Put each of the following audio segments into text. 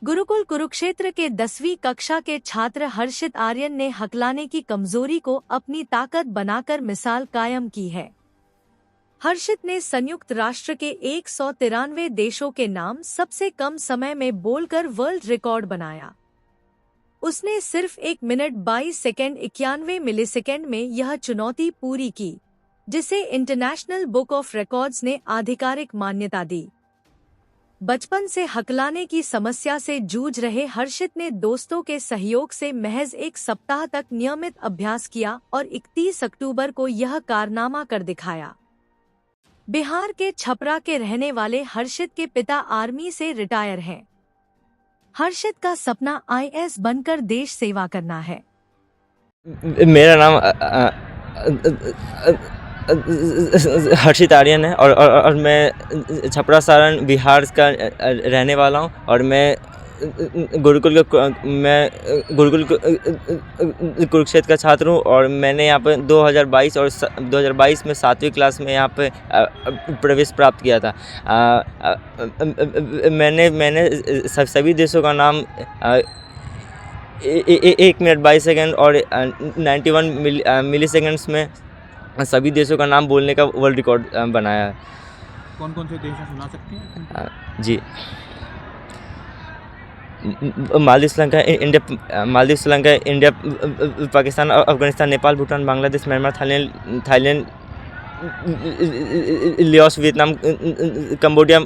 गुरुकुल कुरुक्षेत्र के 10वीं कक्षा के छात्र हर्षित आर्यन ने हकलाने की कमजोरी को अपनी ताकत बनाकर मिसाल कायम की है। हर्षित ने संयुक्त राष्ट्र के 193 देशों के नाम सबसे कम समय में बोलकर वर्ल्ड रिकॉर्ड बनाया। उसने सिर्फ 1 मिनट 22 सेकंड 91 मिलीसेकंड में यह चुनौती पूरी की, जिसे इंटरनेशनल बुक ऑफ रिकॉर्ड्स ने आधिकारिक मान्यता दी। बचपन से हकलाने की समस्या से जूझ रहे हर्षित ने दोस्तों के सहयोग से महज 1 सप्ताह तक नियमित अभ्यास किया और 31 अक्टूबर को यह कारनामा कर दिखाया। बिहार के छपरा के रहने वाले हर्षित के पिता आर्मी से रिटायर हैं। हर्षित का सपना आईएएस बनकर देश सेवा करना है। मेरा नाम हर्षित आर्यन है और मैं छपरा सारण बिहार का रहने वाला हूँ और मैं गुरुकुल कुरुक्षेत्र का छात्र हूँ और मैंने यहाँ पे 2022 में 7वीं क्लास में यहाँ पे प्रवेश प्राप्त किया था। मैंने सभी देशों का नाम 1 मिनट 22 सेकंड और 91 मिली सेकंड्स में सभी देशों का नाम बोलने का वर्ल्ड रिकॉर्ड बनाया है। कौन कौन से देश हैं, सुना सकते हैं? जी, Maldives, Sri Lanka, India, Pakistan, Afghanistan, Nepal, Bhutan, Bangladesh, Myanmar, Thailand, Laos, Vietnam, Cambodia,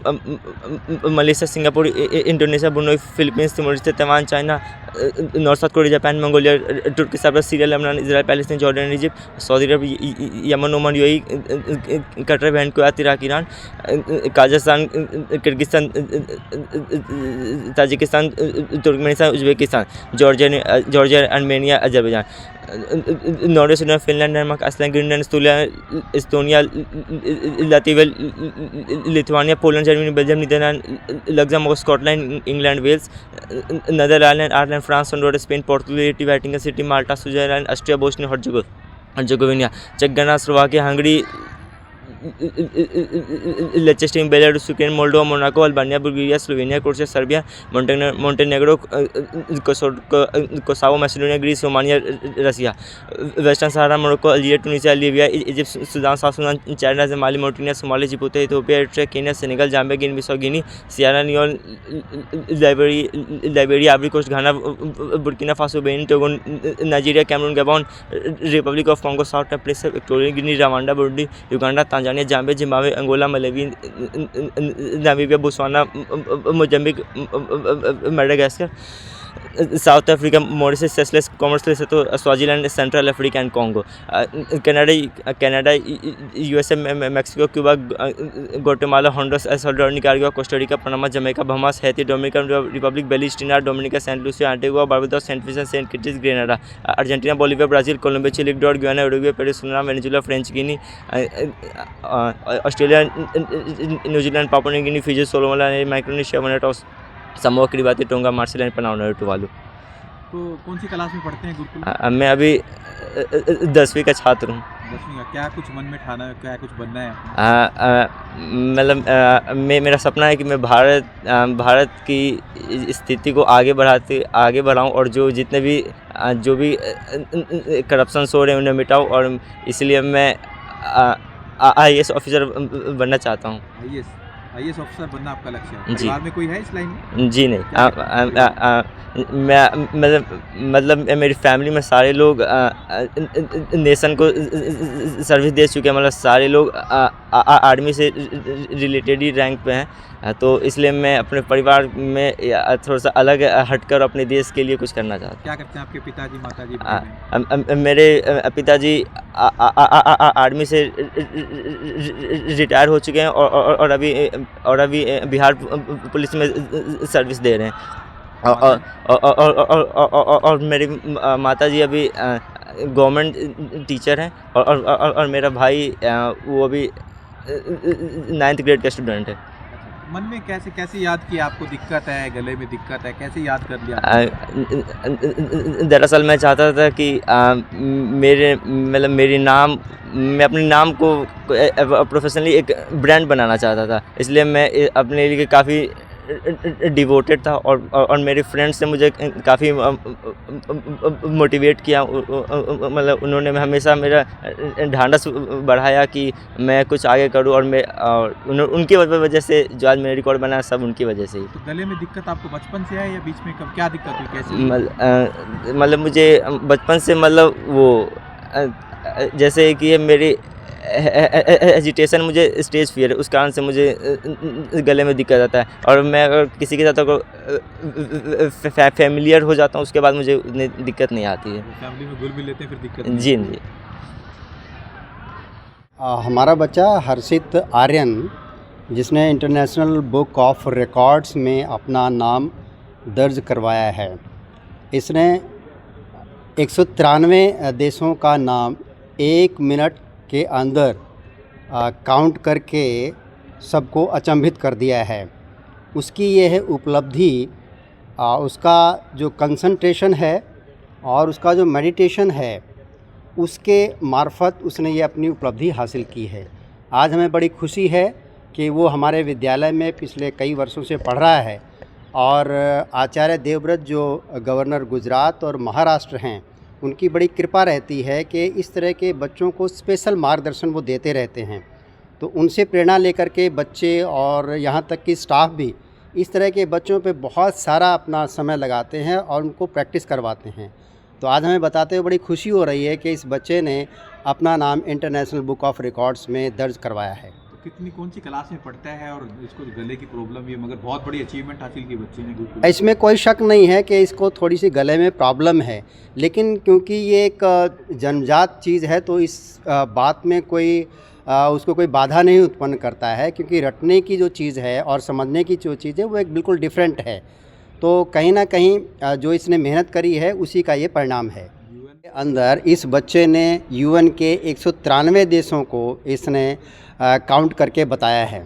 Malaysia, Singapore, Indonesia, Brunei, Philippines, Timor Leste, Taiwan, China, North South Korea, Japan, Mongolia, तुर्की, Cyprus, Syria, Lebanon, Israel, Palestine, Jordan, Egypt, Saudi अरब, यमन, Oman, UAE, Qatar, Kuwait, Iraq, Iran, Kazakhstan, Kyrgyzstan, Tajikistan, Turkmenistan, Uzbekistan, Georgia, Armenia, Azerbaijan, Norway, Sweden, Finland, Denmark, Iceland, Greenland, Estonia, Latvia, Lithuania, Poland, Germany, Belgium, Netherlands, Luxembourg, Scotland, England, Wales, Netherlands, Ireland, France, Honduras, Spain, Portugal, Vatican city, Malta, Switzerland, Austria, Bosnia Herzegovina, चेक, गना, Slovakia, Hungary, लिechtenstein, Belarus, Ukraine, Moldova, Monaco, Albania, Bulgaria, Slovenia, Croatia, Serbia, Montenegro, Kosovo, Macedonia, Greece, Romania, Russia, western Sahara, Morocco, Algeria, Tunisia, Libya, Egypt, Sudan, South Sudan, Chad, Mali, Mauritania, Somalia, Djibouti, Ethiopia, Eritrea, Kenya, Senegal, Zambia, Guinea Bissau, Guinea, Sierra Leone, Liberia, Ivory Coast, Ghana, Burkina Faso, Benin, Togo, Nigeria, Cameroon, Gabon, Republic of Congo, South Africa, Equatorial Guinea, Rwanda, Burundi, Uganda, Tanzania, Zambia, Zimbabwe, Angola, Malawi, Namibia, Botswana, Mozambique, Madagascar, South Africa, Mauritius, Seychelles, Comoros, तो Swaziland, Central Africa and Congo, Canada, USA, Mexico, Cuba, Guatemala, Honduras, El Salvador, Nicaragua, Costa Rica, Panama, Jamaica, Bahamas, Haiti, Dominican Republic, Belize, Trinidad, Dominica, Saint Lucia, Antigua, Barbados, Saint Vincent, Saint Kitts, Grenada, Argentina, Bolivia, Brazil, Colombia, Chile, Ecuador, Guyana, Uruguay, Peru, Suriname, Venezuela, French Guinea, Australia, New Zealand, Papua New Guinea, Fiji, Solomon, Micronesia, Vanuatu, Samoa, Kiribati, Tonga, Marshall and Panama, Tuvalu. तो कौन सी class में पढ़ते हैं गुरुकुल? मैं अभी 10वीं का छात्र हूँ। 10वीं का क्या कुछ मन में ठाना है, क्या कुछ बनना है? मतलब मेरा सपना है कि मैं भारत की स्थिति को आगे बढ़ाऊँ और जो भी करप्शंस हो रहे हैं उन्हें मिटाऊँ और इसलिए मैं आईएएस ऑफिसर बनना चाहता हूँ। आईएएस ऑफिसर बनना आपका लक्ष्य है? जी। परिवार में कोई है इस लाइन में? जी नहीं, मैं मतलब मेरी फैमिली में सारे लोग नेशन को सर्विस दे चुके हैं, मतलब सारे लोग आर्मी से रिलेटेड ही रैंक पे हैं, तो इसलिए मैं अपने परिवार में थोड़ा सा अलग हटकर अपने देश के लिए कुछ करना चाहता हूँ। क्या करते हैं आपके पिताजी, माताजी? मेरे पिताजी आर्मी से रिटायर हो चुके हैं और अभी बिहार पुलिस में सर्विस दे रहे हैं और मेरी माताजी अभी गवर्नमेंट टीचर हैं और मेरा भाई वो अभी 9th ग्रेड का स्टूडेंट है। मन में कैसे याद किया? आपको दिक्कत है, गले में दिक्कत है, कैसे याद कर लिया? दरअसल मैं चाहता था कि मैं अपने नाम को प्रोफेशनली एक ब्रांड बनाना चाहता था, इसलिए मैं अपने लिए काफ़ी डिवोटेड था और मेरे फ्रेंड्स ने मुझे काफ़ी मोटिवेट किया। मतलब उन्होंने हमेशा मेरा ढांढस बढ़ाया कि मैं कुछ आगे करूं, और उनकी वजह से जो आज मेरा रिकॉर्ड बना सब उनकी वजह से ही। तो गले में दिक्कत आपको बचपन से है या बीच में कब क्या दिक्कत हुई, कैसे? मतलब मुझे बचपन से मतलब वो जैसे कि ये मेरी एजिटेशन, मुझे स्टेज फियर है, उस कारण से मुझे गले में दिक्कत आता है। और मैं अगर किसी के साथ अगर फैमिलियर हो जाता हूँ उसके बाद मुझे उतनी दिक्कत नहीं आती है। फैमिली में घुल मिल लेते हैं फिर दिक्कत नहीं जी होती। जी। हमारा बच्चा हर्षित आर्यन, जिसने इंटरनेशनल बुक ऑफ रिकॉर्ड्स में अपना नाम दर्ज करवाया है, इसने 193 देशों का नाम 1 मिनट के अंदर काउंट करके सबको अचंभित कर दिया है। उसकी यह उपलब्धि उसका जो कंसंट्रेशन है और उसका जो मेडिटेशन है उसके मार्फत उसने ये अपनी उपलब्धि हासिल की है। आज हमें बड़ी खुशी है कि वो हमारे विद्यालय में पिछले कई वर्षों से पढ़ रहा है और आचार्य देवव्रत जो गवर्नर गुजरात और महाराष्ट्र हैं उनकी बड़ी कृपा रहती है कि इस तरह के बच्चों को स्पेशल मार्गदर्शन वो देते रहते हैं। तो उनसे प्रेरणा लेकर के बच्चे और यहाँ तक कि स्टाफ भी इस तरह के बच्चों पे बहुत सारा अपना समय लगाते हैं और उनको प्रैक्टिस करवाते हैं। तो आज हमें बताते हुए बड़ी खुशी हो रही है कि इस बच्चे ने अपना नाम इंटरनेशनल बुक ऑफ रिकॉर्ड्स में दर्ज करवाया है। कितनी कौन सी क्लास में पढ़ता है और इसको गले की प्रॉब्लम है, मगर बहुत बड़ी अचीवमेंट हासिल की बच्चे ने। इसमें कोई शक नहीं है कि इसको थोड़ी सी गले में प्रॉब्लम है, लेकिन क्योंकि ये एक जन्मजात चीज़ है तो इस बात में कोई उसको कोई बाधा नहीं उत्पन्न करता है, क्योंकि रटने की जो चीज़ है और समझने की जो चीज़ है वो एक बिल्कुल डिफरेंट है। तो कहीं ना कहीं जो इसने मेहनत करी है उसी का ये परिणाम है। यूएन के अंदर इस बच्चे ने यूएन के 193 देशों को इसने काउंट करके बताया है।